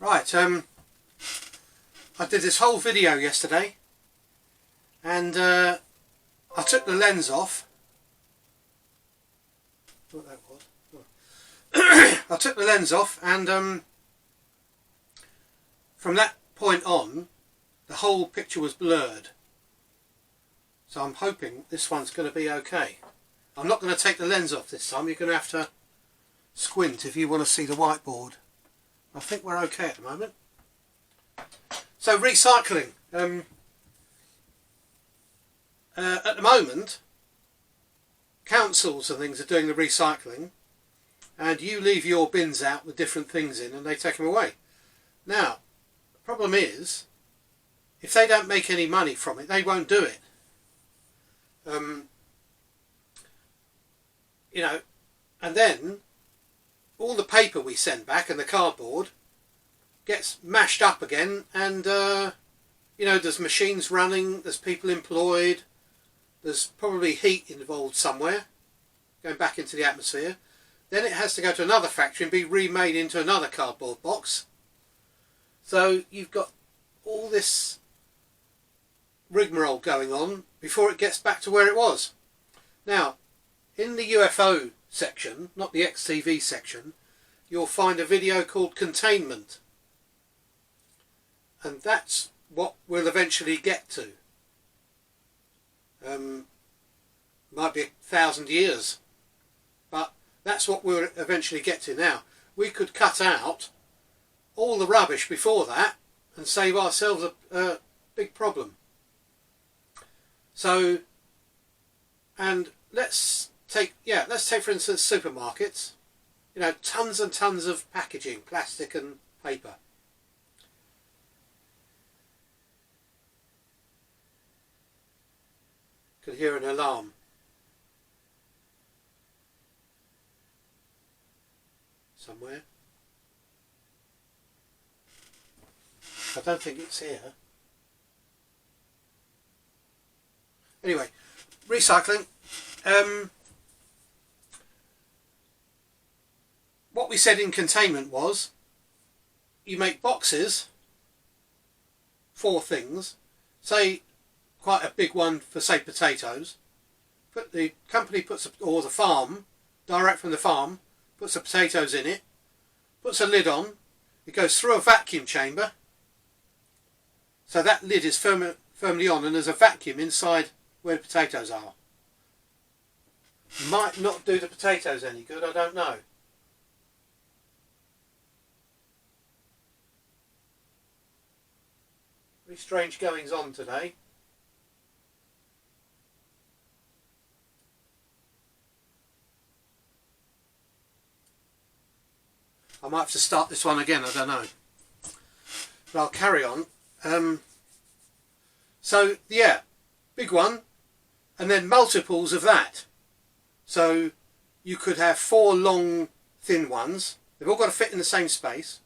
Right, I did this whole video yesterday, and I took the lens off. What that was? Oh. I took the lens off, and from that point on, the whole picture was blurred. So I'm hoping this one's going to be okay. I'm not going to take the lens off this time. You're going to have to squint if you want to see the whiteboard. I think we're okay at the moment. So recycling. At the moment, councils and things are doing the recycling, and you leave your bins out with different things in and they take them away. Now, the problem is, if they don't make any money from it, they won't do it. You know, and then all the paper we send back and the cardboard gets mashed up again, and you know, there's machines running, there's people employed, there's probably heat involved somewhere going back into the atmosphere. Then it has to go to another factory and be remade into another cardboard box. So you've got all this rigmarole going on before it gets back to where it was. Now, in the UFO section, not the XTV section, you'll find a video called Containment. And that's what we'll eventually get to. Might be 1,000 years. But that's what we'll eventually get to. Now, we could cut out all the rubbish before that and save ourselves a big problem. So, and let's take for instance supermarkets. You know, tons and tons of packaging, plastic and paper. Could hear an alarm. Somewhere. I don't think it's here. Anyway, recycling. What we said in containment was, you make boxes for things, say quite a big one for, say, potatoes. But the company puts, or the farm, direct from the farm, puts the potatoes in it, puts a lid on, it goes through a vacuum chamber, so that lid is firmly on, and there's a vacuum inside where the potatoes are. Might not do the potatoes any good, I don't know. Very strange goings on today. I might have to start this one again, I don't know. But I'll carry on. So, yeah, big one, and then multiples of that. So, you could have 4 long, thin ones. They've all got to fit in the same space.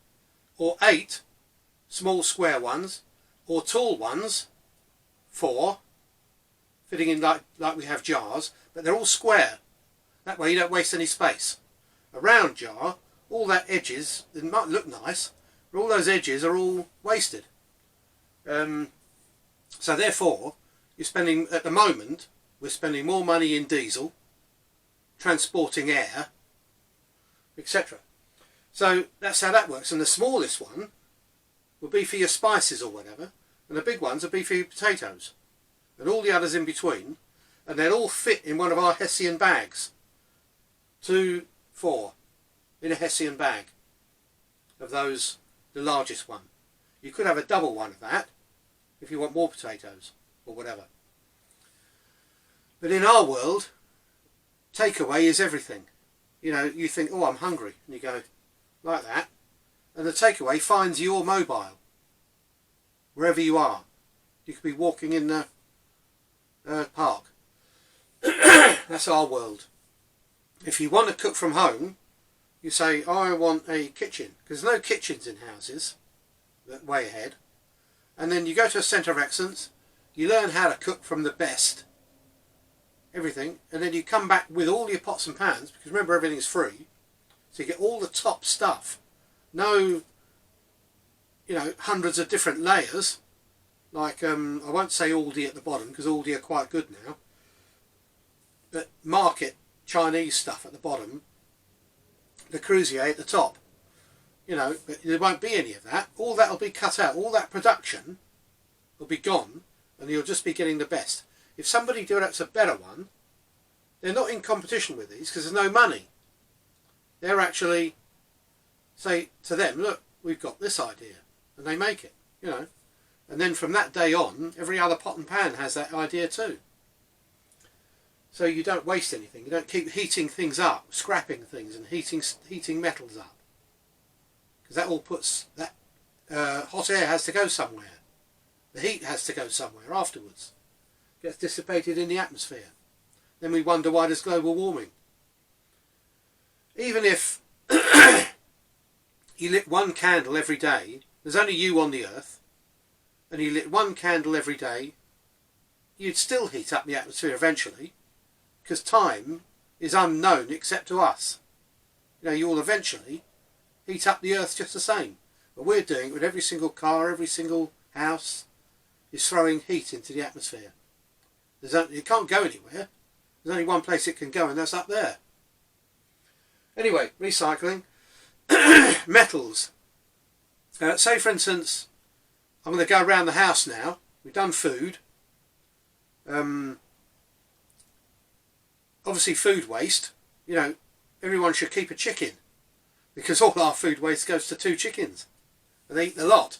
Or 8 small square ones. Or tall ones, 4, fitting in like we have jars, but they're all square. That way you don't waste any space. A round jar, all that edges, it might look nice, but all those edges are all wasted. So therefore, you're spending, at the moment, we're spending more money in diesel, transporting air, etc. So that's how that works. And the smallest one will be for your spices or whatever, and the big ones will be for your potatoes, and all the others in between, and they'll all fit in one of our Hessian bags. 2, 4 in a Hessian bag of those, the largest one. You could have a double one of that if you want more potatoes or whatever. But in our world, takeaway is everything. You know, you think, oh, I'm hungry, and you go like that, and the takeaway finds your mobile wherever you are. You could be walking in the park. That's our world. If you want to cook from home, you say, I want a kitchen, because there's no kitchens in houses, way ahead. And then you go to a centre of excellence, you learn how to cook from the best, everything, and then you come back with all your pots and pans, because remember, everything's free, so you get all the top stuff. No you know, hundreds of different layers, like I won't say Aldi at the bottom because Aldi are quite good now, but market Chinese stuff at the bottom, Le Creuset at the top, you know, but there won't be any of that. All that will be cut out. All that production will be gone, and you'll just be getting the best. If somebody develops a better one, they're not in competition with these because there's no money. They're actually say to them, look, we've got this idea, and they make it, you know. And then from that day on, every other pot and pan has that idea too. So you don't waste anything. You don't keep heating things up, scrapping things, and heating metals up, because that all puts that hot air has to go somewhere. The heat has to go somewhere afterwards. Gets dissipated in the atmosphere. Then we wonder why there's global warming. Even if you lit one candle every day, there's only you on the earth, and you lit one candle every day, you'd still heat up the atmosphere eventually, because time is unknown except to us. You know, you'll eventually heat up the earth just the same. But we're doing it with every single car, every single house is throwing heat into the atmosphere. It can't go anywhere. There's only one place it can go, and that's up there. Anyway, recycling. Metals. Say for instance, I'm going to go around the house now. We've done food. Obviously food waste. You know, everyone should keep a chicken, because all our food waste goes to 2 chickens, and they eat the lot.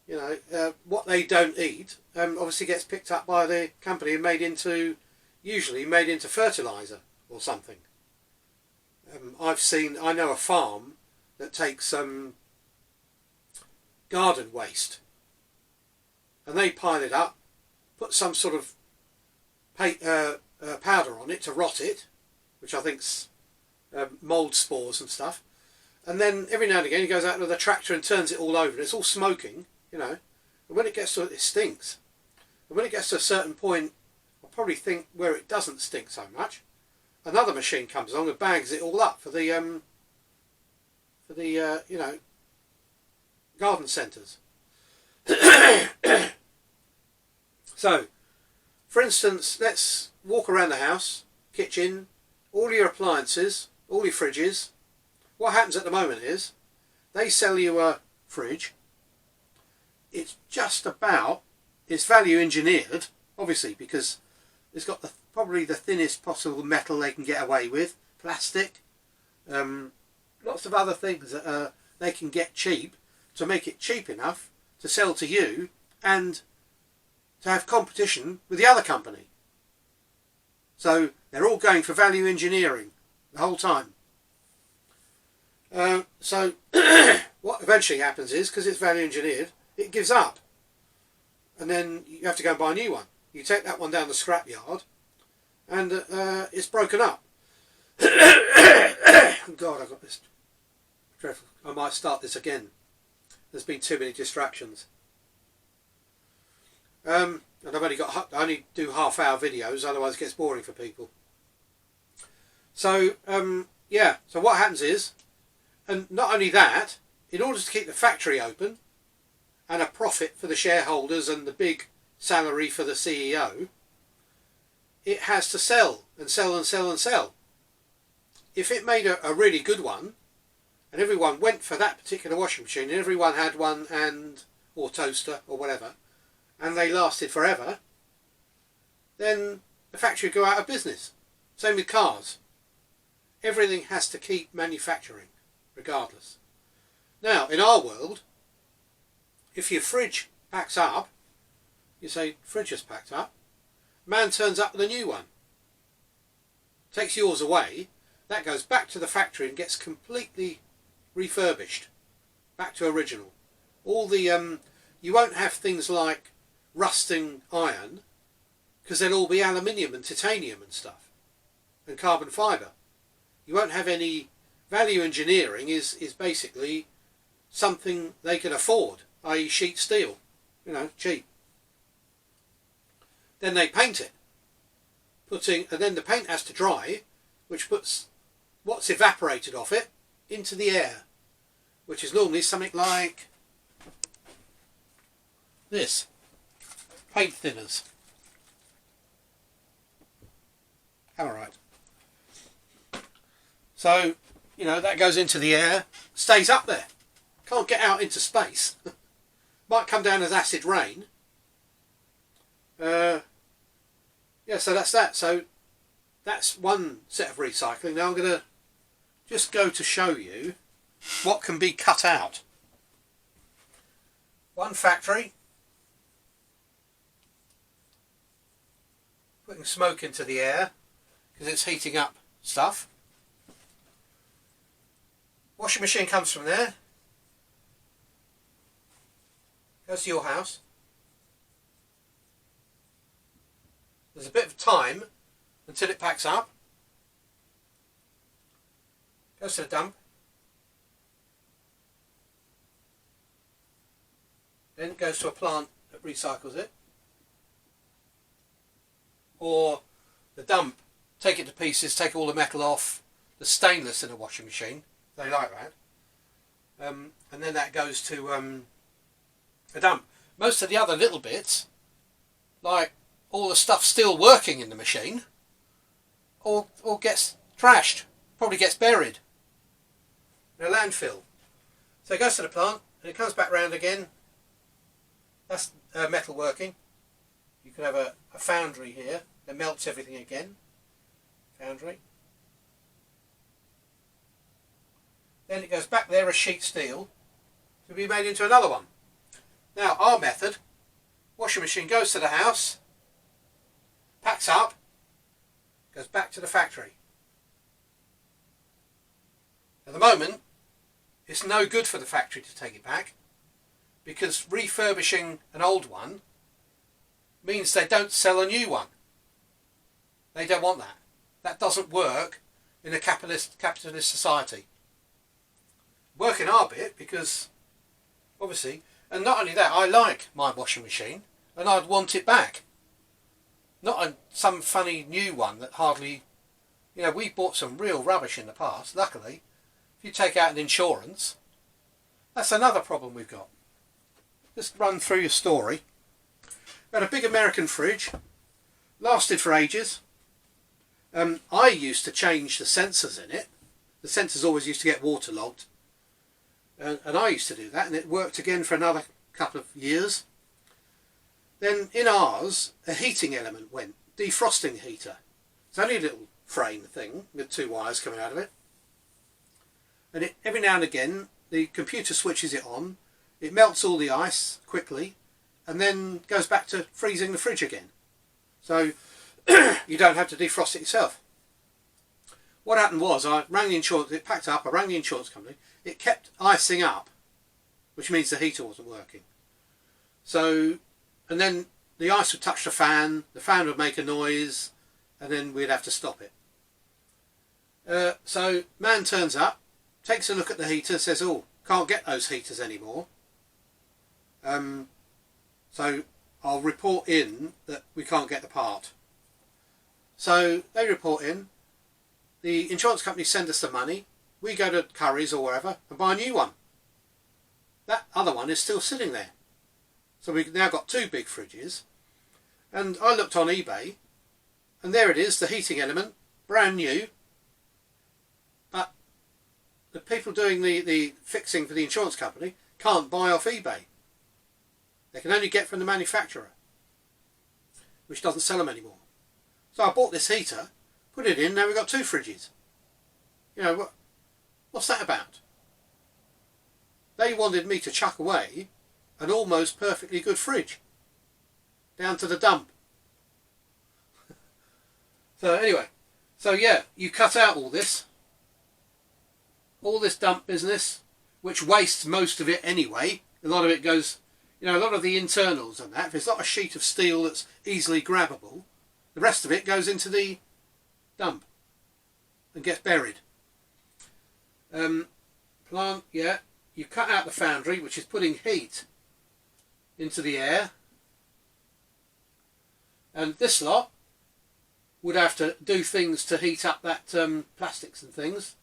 You know, what they don't eat obviously gets picked up by the company and usually made into fertiliser or something. I know a farm that takes garden waste, and they pile it up, put some sort of powder on it to rot it, which I think's mould spores and stuff, and then every now and again he goes out with a tractor and turns it all over, and it's all smoking, you know, and when it gets to it stinks, and when it gets to a certain point, I'll probably think where it doesn't stink so much, another machine comes along and bags it all up for the you know, garden centres. So, for instance, let's walk around the house, kitchen, all your appliances, all your fridges. What happens at the moment is they sell you a fridge. It's just about, it's value engineered, obviously, because it's got probably the thinnest possible metal they can get away with, plastic, lots of other things that they can get cheap to make it cheap enough to sell to you and to have competition with the other company. So they're all going for value engineering the whole time. So what eventually happens is, because it's value engineered, it gives up, and then you have to go and buy a new one. You take that one down the scrap yard, and it's broken up. God, I've got this dreadful. I might start this again. There's been too many distractions. And I only do half-hour videos, otherwise it gets boring for people. So yeah. So what happens is, and not only that, in order to keep the factory open and a profit for the shareholders and the big salary for the CEO, it has to sell and sell and sell and sell. If it made a really good one, and everyone went for that particular washing machine, and everyone had one, or toaster or whatever, and they lasted forever, then the factory would go out of business. Same with cars. Everything has to keep manufacturing, regardless. Now, in our world, if your fridge packs up, you say, fridge has packed up, man turns up with a new one, takes yours away, that goes back to the factory and gets completely refurbished, back to original. All the, you won't have things like rusting iron, because they'll all be aluminium and titanium and stuff, and carbon fibre. You won't have any. Value engineering is basically something they can afford, i.e. sheet steel, you know, cheap. Then they paint it, and then the paint has to dry, which puts what's evaporated off it into the air, which is normally something like this. Paint thinners. Hammerite. So, you know, that goes into the air, stays up there. Can't get out into space. Might come down as acid rain. Yeah, so that's that. So that's one set of recycling. Now I'm going to just go to show you what can be cut out. One factory. Putting smoke into the air because it's heating up stuff. Washing machine comes from there. Goes to your house. There's a bit of time until it packs up. Goes to the dump. Then it goes to a plant that recycles it. Or the dump, take it to pieces, take all the metal off, the stainless in a washing machine. They like that. And then that goes to a dump. Most of the other little bits, like all the stuff still working in the machine, all gets trashed, probably gets buried in a landfill. So it goes to the plant and it comes back round again. That's metal working. You could have a foundry here that melts everything again. Foundry. Then it goes back there as sheet steel to be made into another one. Now our method, washing machine goes to the house, packs up, goes back to the factory. At the moment, it's no good for the factory to take it back because refurbishing an old one means they don't sell a new one. They don't want that. That doesn't work in a capitalist society. Work in our bit because, obviously, and not only that, I like my washing machine and I'd want it back. Not some funny new one that hardly, you know, we bought some real rubbish in the past. Luckily, if you take out an insurance, that's another problem we've got. Just run through your story. We had a big American fridge, lasted for ages. I used to change the sensors in it. The sensors always used to get waterlogged. And I used to do that, and it worked again for another couple of years. Then in ours, a heating element went, defrosting heater. It's only a little frame thing with two wires coming out of it. And every now and again, the computer switches it on, it melts all the ice quickly, and then goes back to freezing the fridge again. So you don't have to defrost it yourself. What happened was I rang the insurance, it packed up, I rang the insurance company, it kept icing up, which means the heater wasn't working. So, and then the ice would touch the fan would make a noise, and then we'd have to stop it. So man turns up, takes a look at the heater, says, oh, can't get those heaters anymore. So I'll report in that we can't get the part. So they report in, the insurance company send us the money, we go to Curry's or wherever and buy a new one. That other one is still sitting there. So we've now got two big fridges. And I looked on eBay and there it is, the heating element, brand new. But the people doing the fixing for the insurance company can't buy off eBay. They can only get from the manufacturer, which doesn't sell them anymore. So I bought this heater, put it in, now we've got two fridges. You know, what's that about? They wanted me to chuck away an almost perfectly good fridge. Down to the dump. So anyway, so yeah, you cut out all this dump business, which wastes most of it anyway. A lot of it goes, you know, a lot of the internals and that, if it's not a sheet of steel that's easily grabbable, the rest of it goes into the dump and gets buried. Plant, yeah, you cut out the foundry, which is putting heat into the air, and this lot would have to do things to heat up that plastics and things.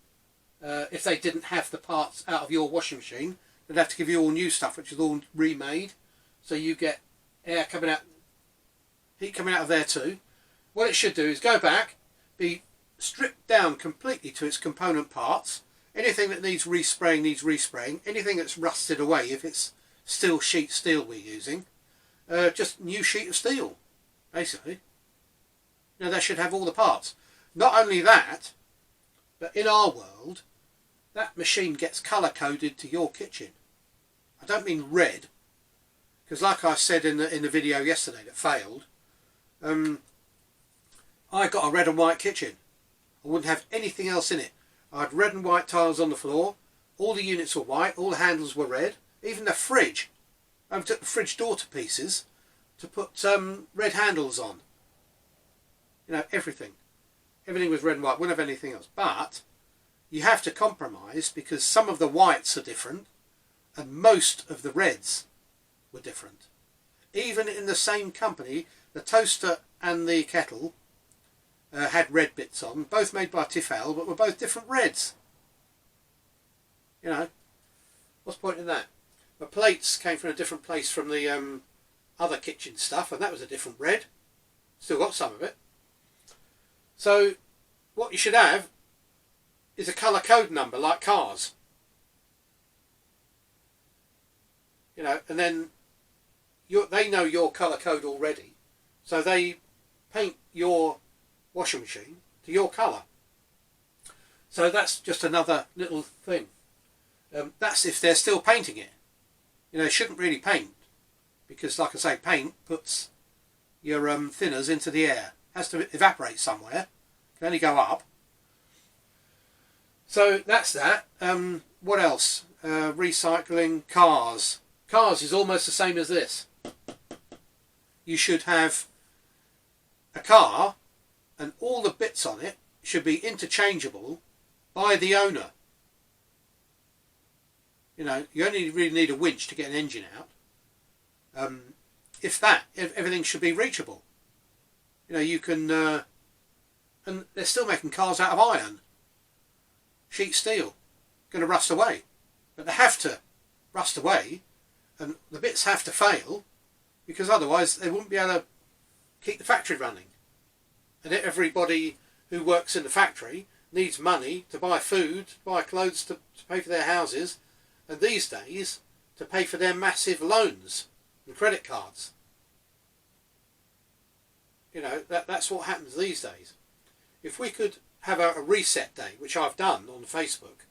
If they didn't have the parts out of your washing machine, they'd have to give you all new stuff, which is all remade, so you get air coming out, heat coming out of there too. What it should do is go back, be stripped down completely to its component parts. Anything that needs respraying needs respraying. Anything that's rusted away, if it's still sheet steel we're using, just new sheet of steel, basically. You know, that should have all the parts. Not only that, but in our world, that machine gets colour coded to your kitchen. I don't mean red, because like I said in the video yesterday that failed, I got a red and white kitchen. I wouldn't have anything else in it. I had red and white tiles on the floor. All the units were white. All the handles were red. Even the fridge. I took the fridge door to pieces to put red handles on. You know, everything. Everything was red and white. Wouldn't have anything else. But you have to compromise because some of the whites are different and most of the reds were different. Even in the same company, the toaster and the kettle had red bits on, both made by Tefal, but were both different reds. You know, what's the point in that? The plates came from a different place from the other kitchen stuff, and that was a different red. Still got some of it. So, what you should have is a colour code number like cars. You know, and then they know your colour code already, so they paint your washing machine to your colour. So that's just another little thing. That's if they're still painting it. You know, they shouldn't really paint because, like I say, paint puts your thinners into the air. It has to evaporate somewhere. It can only go up. So that's that. What else? Recycling cars. Cars is almost the same as this. You should have a car and all the bits on it should be interchangeable by the owner. You know, you only really need a winch to get an engine out. If everything should be reachable. You know, you can, and they're still making cars out of iron. Sheet steel. Going to rust away. But they have to rust away, and the bits have to fail, because otherwise they wouldn't be able to keep the factory running. And everybody who works in the factory needs money to buy food, to buy clothes, to pay for their houses, and these days to pay for their massive loans and credit cards. You know, that's what happens these days. If we could have a reset day, which I've done on Facebook,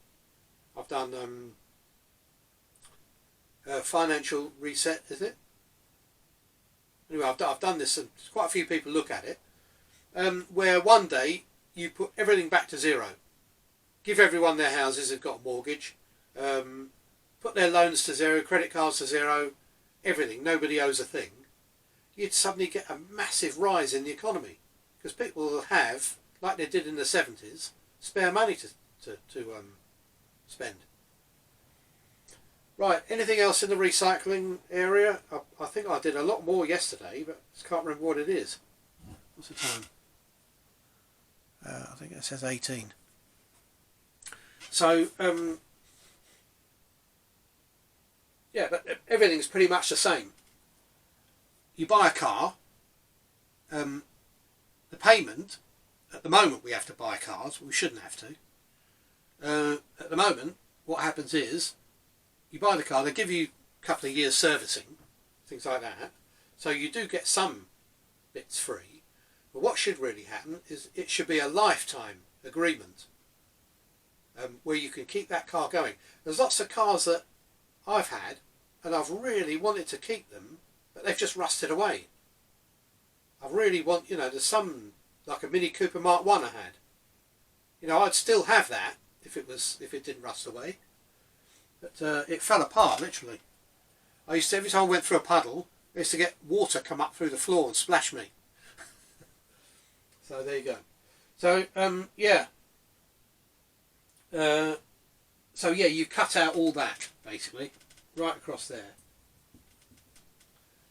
I've done financial reset, is it? Anyway, I've done this and quite a few people look at it. Where one day you put everything back to zero, give everyone their houses who've got a mortgage, put their loans to zero, credit cards to zero, everything, nobody owes a thing. You'd suddenly get a massive rise in the economy because people will have, like they did in the 70s, spare money to spend. Right, anything else in the recycling area? I think I did a lot more yesterday, but I can't remember what it is. What's the time? I think it says 18. So, yeah, but everything's pretty much the same. You buy a car, the payment, at the moment we have to buy cars, we shouldn't have to. At the moment, what happens is, you buy the car, they give you a couple of years servicing, things like that, so you do get some bits free. But what should really happen is it should be a lifetime agreement where you can keep that car going. There's lots of cars that I've had and I've really wanted to keep them, but they've just rusted away. I really want, you know, there's some, like a Mini Cooper Mark 1 I had. You know, I'd still have that if it didn't rust away. But it fell apart, literally. I used to, every time I went through a puddle, I used to get water come up through the floor and splash me. So there you go. So yeah. So yeah, you cut out all that basically, right across there.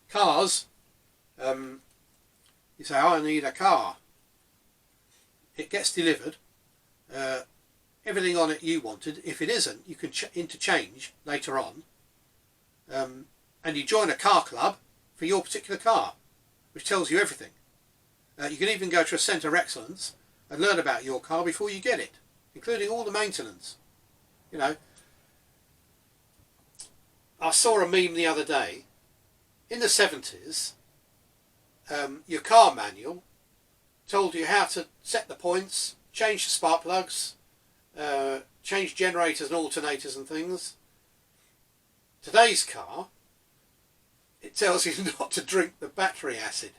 Cars. You say, oh, I need a car. It gets delivered. Everything on it you wanted. If it isn't, you can interchange later on. and you join a car club for your particular car, which tells you everything. You can even go to a centre of excellence and learn about your car before you get it, including all the maintenance. You know, I saw a meme the other day. In the 70s, your car manual told you how to set the points, change the spark plugs, change generators and alternators and things. Today's car, it tells you not to drink the battery acid.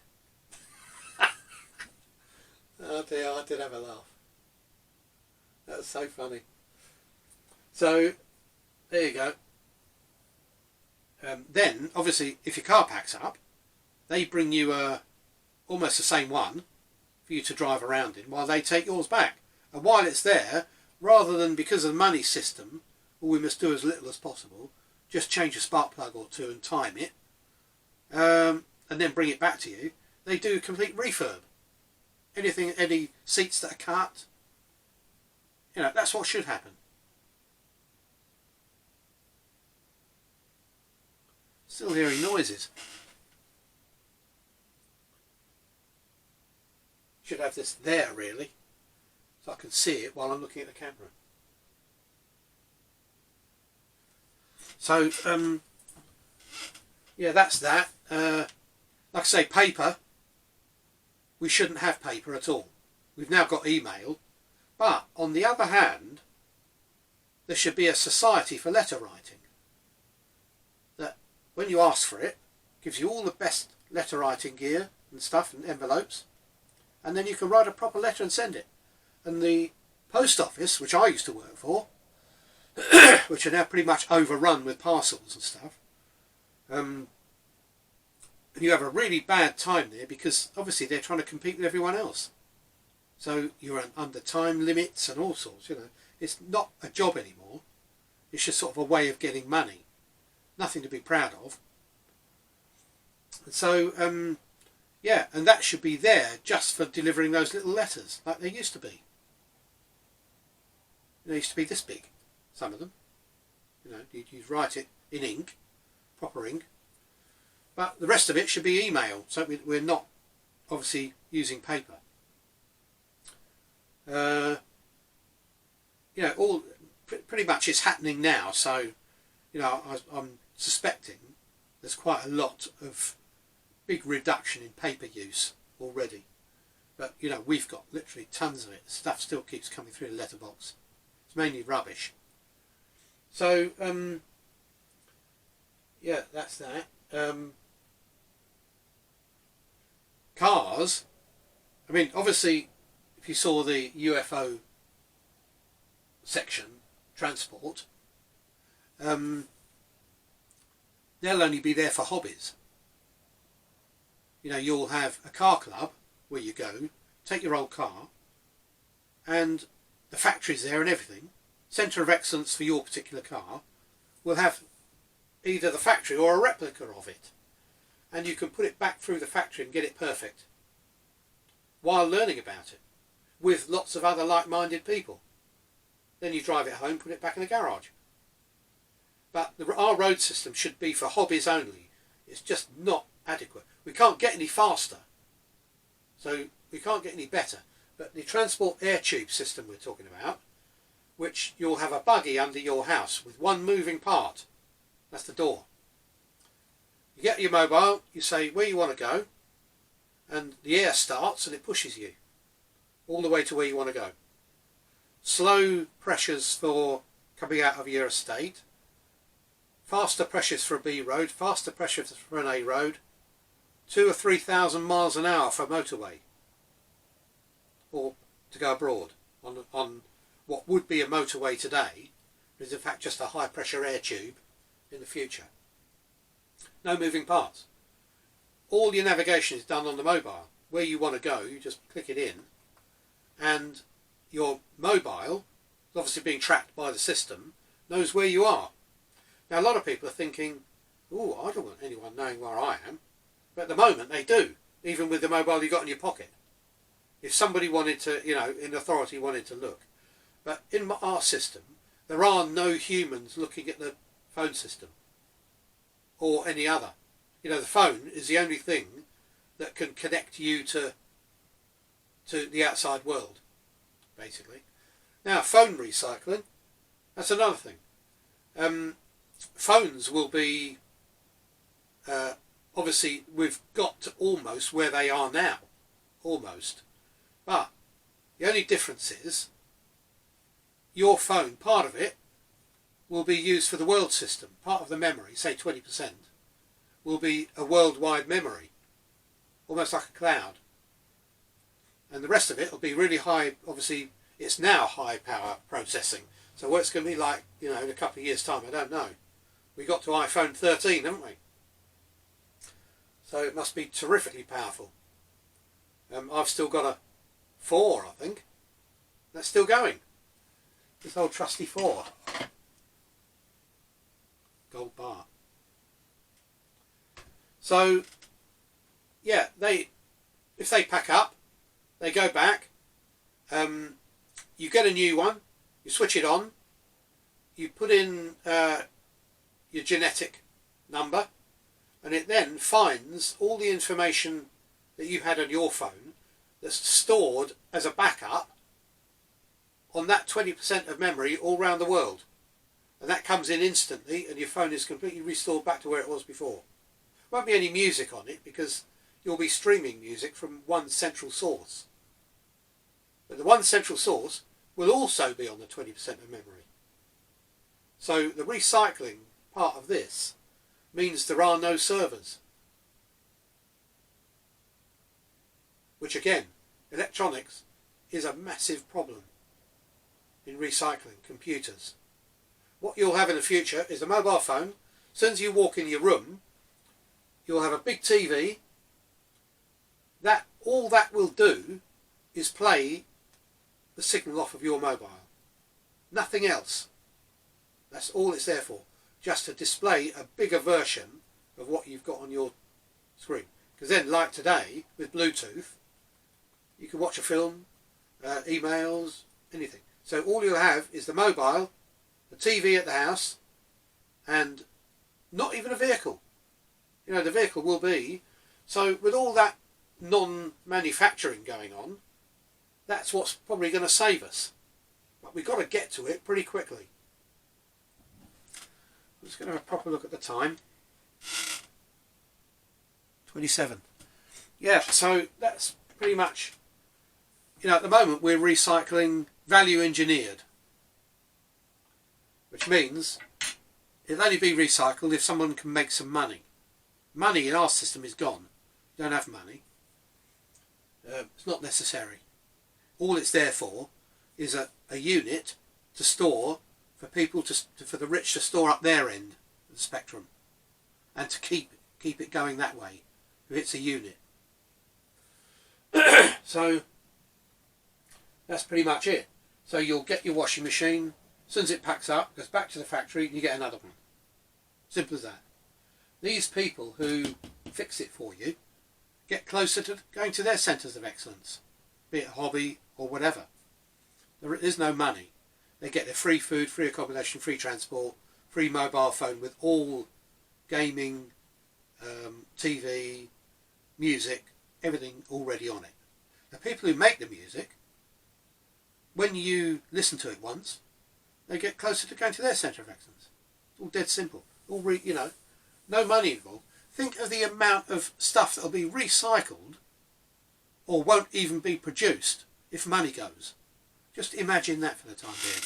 Oh dear, I did have a laugh. That was so funny. So, there you go. Then, obviously, if your car packs up, they bring you almost the same one for you to drive around in while they take yours back. And while it's there, rather than because of the money system, all we must do as little as possible, just change a spark plug or two and time it, and then bring it back to you, they do a complete refurb. Anything, any seats that are cut, you know, that's what should happen. Still hearing noises. Should have this there really, so I can see it while I'm looking at the camera. So, yeah, that's that. Like I say, paper. We shouldn't have paper at all. We've now got email. But, on the other hand, there should be a society for letter writing. That, when you ask for it, gives you all the best letter writing gear and stuff and envelopes. And then you can write a proper letter and send it. And the post office, which I used to work for, which are now pretty much overrun with parcels and stuff, you have a really bad time there because obviously they're trying to compete with everyone else. So you're under time limits and all sorts, you know. It's not a job anymore. It's just sort of a way of getting money. Nothing to be proud of. So, yeah, and that should be there just for delivering those little letters like they used to be. They used to be this big, some of them. You know, you'd write it in ink, proper ink. But the rest of it should be email, so we're not obviously using paper. You know, all pretty much it's happening now. So, you know, I'm suspecting there's quite a lot of big reduction in paper use already. But you know, we've got literally tons of it. Stuff still keeps coming through the letterbox. It's mainly rubbish. So, yeah, that's that. Cars, I mean, obviously, if you saw the UFO section, transport, they'll only be there for hobbies. You know, you'll have a car club where you go, take your old car, and the factory's there and everything, centre of excellence for your particular car, will have either the factory or a replica of it. And you can put it back through the factory and get it perfect while learning about it with lots of other like-minded people. Then you drive it home, put it back in the garage. But our road system should be for hobbies only. It's just not adequate. We can't get any faster, so we can't get any better. But the transport air tube system we're talking about, which you'll have a buggy under your house with one moving part, that's the door. You get your mobile, you say where you want to go, and the air starts and it pushes you all the way to where you want to go. Slow pressures for coming out of your estate, faster pressures for a B road, faster pressures for an A road, 2,000 or 3,000 miles an hour for a motorway, or to go abroad on what would be a motorway today, but is in fact just a high pressure air tube in the future. No moving parts. All your navigation is done on the mobile. Where you want to go, you just click it in, and your mobile, obviously being tracked by the system, knows where you are. Now a lot of people are thinking, oh, I don't want anyone knowing where I am. But at the moment they do, even with the mobile you got in your pocket. If somebody wanted to, you know, in authority wanted to look. But in our system, there are no humans looking at the phone system. or any other. You know, the phone is the only thing that can connect you to the outside world, basically. Now, phone recycling, that's another thing. Phones will be, obviously, we've got to almost where they are now, almost. But the only difference is your phone, part of it, will be used for the world system. Part of the memory, say 20%, will be a worldwide memory, almost like a cloud. And the rest of it will be really high, obviously it's now high power processing. So what it's going to be like, you know, in a couple of years' time, I don't know. We got to iPhone 13, haven't we? So it must be terrifically powerful. I've still got a 4, I think. That's still going. This old trusty 4. Gold bar. So, yeah, if they pack up, they go back, you get a new one, you switch it on, you put in your genetic number, and it then finds all the information that you had on your phone that's stored as a backup on that 20% of memory all around the world. And that comes in instantly, and your phone is completely restored back to where it was before. Won't be any music on it because you'll be streaming music from one central source. But the one central source will also be on the 20% of memory. So the recycling part of this means there are no servers. Which again, electronics is a massive problem in recycling computers. What you'll have in the future is a mobile phone. As soon as you walk in your room, you'll have a big TV. All that will do is play the signal off of your mobile. Nothing else. That's all it's there for. Just to display a bigger version of what you've got on your screen. Because then, like today, with Bluetooth, you can watch a film, emails, anything. So all you'll have is the mobile, the TV at the house, and not even a vehicle. You know, the vehicle will be... So with all that non-manufacturing going on, that's what's probably going to save us. But we've got to get to it pretty quickly. I'm just going to have a proper look at the time. 27. Yeah, so that's pretty much... You know, at the moment we're recycling value engineered. Which means it'll only be recycled if someone can make some money. Money in our system is gone. You don't have money. It's not necessary. All it's there for is a unit to store for people for the rich to store up their end of the spectrum, and to keep it going that way. If it's a unit. So that's pretty much it. So you'll get your washing machine. As soon as it packs up, goes back to the factory, and you get another one. Simple as that. These people who fix it for you get closer to going to their centres of excellence, be it hobby or whatever. There is no money. They get their free food, free accommodation, free transport, free mobile phone with all gaming, TV, music, everything already on it. The people who make the music, when you listen to it once, they get closer to going to their centre of excellence. It's all dead simple. All you know, no money involved. Think of the amount of stuff that will be recycled or won't even be produced if money goes. Just imagine that for the time being.